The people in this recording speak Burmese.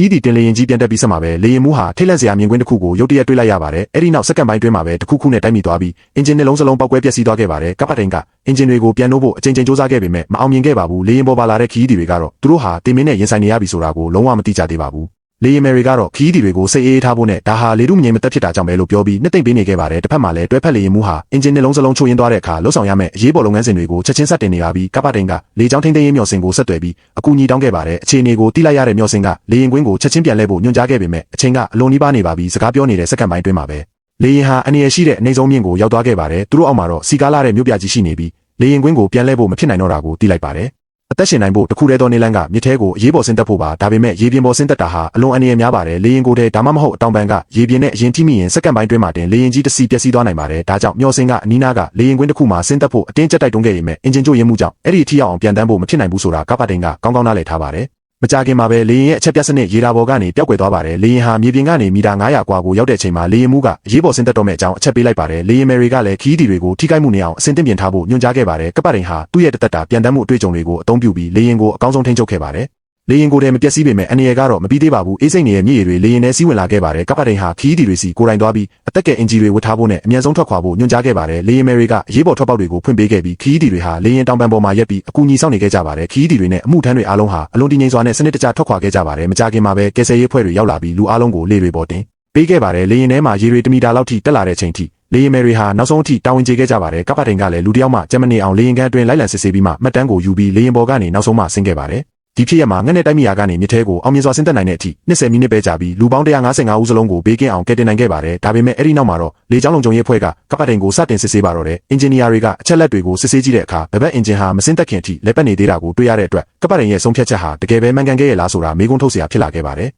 ီးဒီတင်လေရင်ကြီးပြန်တက်ပြီးဆက်မှာပဲလေရင်မှုဟာထိတ်လန့်စရာမြင်ကွင်းတစ်ခုကိုရုတ်တရက်တွေ့လိုက်ရပါတယ်အဲ့ဒီနောက်စက္ကန့်ပိုင်းတွင်းမှာပဲတစ်ခုခုနဲ့တိုက်မိသွားပြီးအင်ဂျင်နှလုံးစလုံးပောက်ကွဲပျက်စီးသွားခဲ့ပါတယ်ကပ္ပတိန်ကအင်ဂျင်တွေကိုပြန်နှိုးဖို့အချိန်ချင်းစူးစမ်းခဲ့ပေမဲ့မအောင်မြင်ခဲ့ပါဘူးလေရင်ပေါ်ပါလာတဲ့ခီးဒီတွေကတော့သူတို့ဟာတင်မင်းနဲ့ရင်ဆိုင်နေရပြီဆိုတာကိုလုံးဝမသိကြသေးပါဘူးလေရင်မယ်တွေကတော့ခီးဒီတွေကိုစိတ်အေးထားဖို့နဲ့ဒါဟာလေထုမငြိမ်မသက်ဖြစ်တာကြောင့်ပဲလို့ပြောပြီးနှစ်သိမ့်ပေးနေခဲ့ပါတယ်တစ်ဖက်မှာလည်းတွဲဖက်လေရင်မှုဟာအင်ဂျင်နှလုံးစလုံးချိုးရင်းသွားတဲ့အခါလှုပ်ဆောင်ရမယ့်အရေးပေါ်လုပ်ငန်းစဉ်တွေကိုချက်ချင်းဆက်တင်နေပါပြီးကပ္ပတိန်ကလေကြောင်းထိန်းသိမ်းရေးမျှော်စင်ကိုဆက်သွယ်ပြီးအကူအညီတောင်းခဲ့ပါတယ်အခြေအနေကိုတိလိုက်ရတဲ့မျှော်စင်ကလေရင်ကွင်းကိုချက်ချင်းပြန်လဲဖို့ညွှန်ကြားခဲ့ပေမဲ့အချိန်ကအလွန်နီးပါးနေပါပြီးစကားပြောနေတဲ့စက္ကန့်ပိုင်းတွင်းမှာပဲလေရင်ဟာအနေရရှိတဲ့အနှိမ့်ဆုံးမြင့်ကိုရောက်သွားခဲ့ပါတယ်သူတို့အောက်မှာတော့စီကားလာတဲ့မြို့ပြကြီးရှိနေပြီးလေရင်ကွင်းကိုပြန်လဲဖို့မဖြစ်နိုင်တော့တာကိုသိလိုက်ပါတယ်အသက်ရှင်နိုင်ဖို့တခုတည်းသောနေလန်းကမြစ်ထဲကိုအရေးပေါ်ဆင်းသက်ဖို့ပါဒါပေမဲ့ရေပြင်ပေါ်ဆင်းသက်တာဟာအလွန်အန္တရာယ်များပါတယ်လေရင်ကိုယ်တည်းဒါမှမဟုတ်အတောင်ပံကရေပြင်နဲ့အရင်ထိမိရင်စက္ကန့်ပိုင်းတွင်းမှာတင်လေရင်ကြီးတစ်စီပျက်စီးသွားနိုင်ပါတယ်ဒါကြောင့်မျောစင်းကအနီးနားကလေရင်ကွင်းတစ်ခုမှာဆင်းသက်ဖို့အတင်းကျပ်တိုက်တွန်းခဲ့ရမယ်အင်ဂျင်ကျို့ရင်းမှုကြောင့်အဲ့ဒီအထိရောက်အောင်ပြန်တန်းဖို့မဖြစ်နိုင်ဘူးဆိုတာကပ္ပတိန်ကကောင်းကောင်းနားလည်ထားပါတယ်မကြခင်မှာပဲလေရင်ရဲ့အချက်ပြစနစ်ရေဒါပေါ်ကနေပျောက်ကွယ်သွားပါတယ်လေရင်ဟာမြေပြင်ကနေမီတာ900กว่าကိုရောက်တဲ့အချိန်မှာလေရင်မှုကအရေးပေါ်ဆင်းသက်တော့မဲ့အကြောင်းအချက်ပေးလိုက်ပါတယ်လေရင်မယ်တွေကလည်းခီးဒီတွေကိုထိခိုက်မှုနေအောင်အစင်တင်ပြင်ထားဖို့ညွှန်ကြားခဲ့ပါတယ်ကပ္ပတိန်ဟာသူ့ရဲ့တသက်တာပြန်တန်းမှုအတွေ့အကြုံတွေကိုအသုံးပြုပြီးလေရင်ကိုအကောင်းဆုံးထိန်းချုပ်ခဲ့ပါတယ်လေရင်ကိုယ်တည်းမပျက်စီးပေမဲ့အနေရကတော့မပြီးသေးပါဘူးအေးစိတ်နေရဲ့မြေတွေလေရင်ထဲစီးဝင်လာခဲ့ပါတယ်ကပ္ပတိန်ဟာခီးဒီတွေစီကိုယ်တိုင်သွားပြီးအသက်ကယ်အင်ဂျီတွေဝတ်ထားဖို့နဲ့အမြန်ဆုံးထွက်ခွာဖို့ညွှန်ကြားခဲ့ပါတယ်လေရင်မယ်တွေကအရေးပေါ်ထွက်ပေါက်တွေကိုဖွင့်ပေးခဲ့ပြီးခီးဒီတွေဟာလေရင်တောင်ပံပေါ်မှာရက်ပြီးအကူအညီဆောင်နေခဲ့ကြပါတယ်ခီးဒီတွေနဲ့အမှုထမ်းတွေအားလုံးဟာအလွန်တည်ငြိမ်စွာနဲ့စနစ်တကျထွက်ခွာခဲ့ကြပါတယ်မကြခင်မှာပဲကယ်ဆယ်ရေးဖွဲ့တွေရောက်လာပြီးလူအားလုံးကိုလေတွေပေါ်တင်ပေးခဲ့ပါတယ်လေရင်ထဲမှာရေတွေ1မီတာလောက်ထိတက်လာတဲ့အချိန်ထိလေရင်မယ်တွေဟာနောက်ဆုံးအထိတာဝန်ကျေခဲ့ကြပါတယ်ကပ္ပတိန်ကလည်းလူတယောက်မှဂျမနီအောင်လေရင်ကန်အတွင်းလိုက်လံစစ်ဆေးပြီးမှမှတ်တမ်းကိုယူပြီးလေရင်ပေါ်ကနေနောက်ဆုံးမှဆင်းခဲ့ပါတယ်ဒီဖြစ်ရမှာငှက်နဲ့တိုက်မိရာကနေမြစ်ထဲကိုအောင်မြင်စွာဆင်းသက်နိုင်တဲ့အထိ20မိနစ်ပဲကြာပြီးလူပေါင်း155ဦးစလုံးကိုဘေးကင်းအောင်ကယ်တင်နိုင်ခဲ့ပါတယ်ဒါပေမဲ့အဲ့ဒီနောက်မှာတော့လေကြောင်းလုံခြုံရေးအဖွဲ့ကကပ္ပတိန်ကိုစတင်စစ်ဆေးပါတော့တယ်အင်ဂျင်နီယာတွေကအချက်လက်တွေကိုစစ်ဆေးကြည့်တဲ့အခါဘက်အင်ဂျင်ဟာမဆင်းသက်ခင်အထိလက်ပတ်နေသေးတာကိုတွေ့ရတဲ့အတွက်ကပ္ပတိန်ရဲ့ဆုံးဖြတ်ချက်ဟာတကယ်ပဲမှန်ကန်ခဲ့ရဲ့လားဆိုတာမေးခွန်းထုတ်စရာဖြစ်လာခဲ့ပါတယ်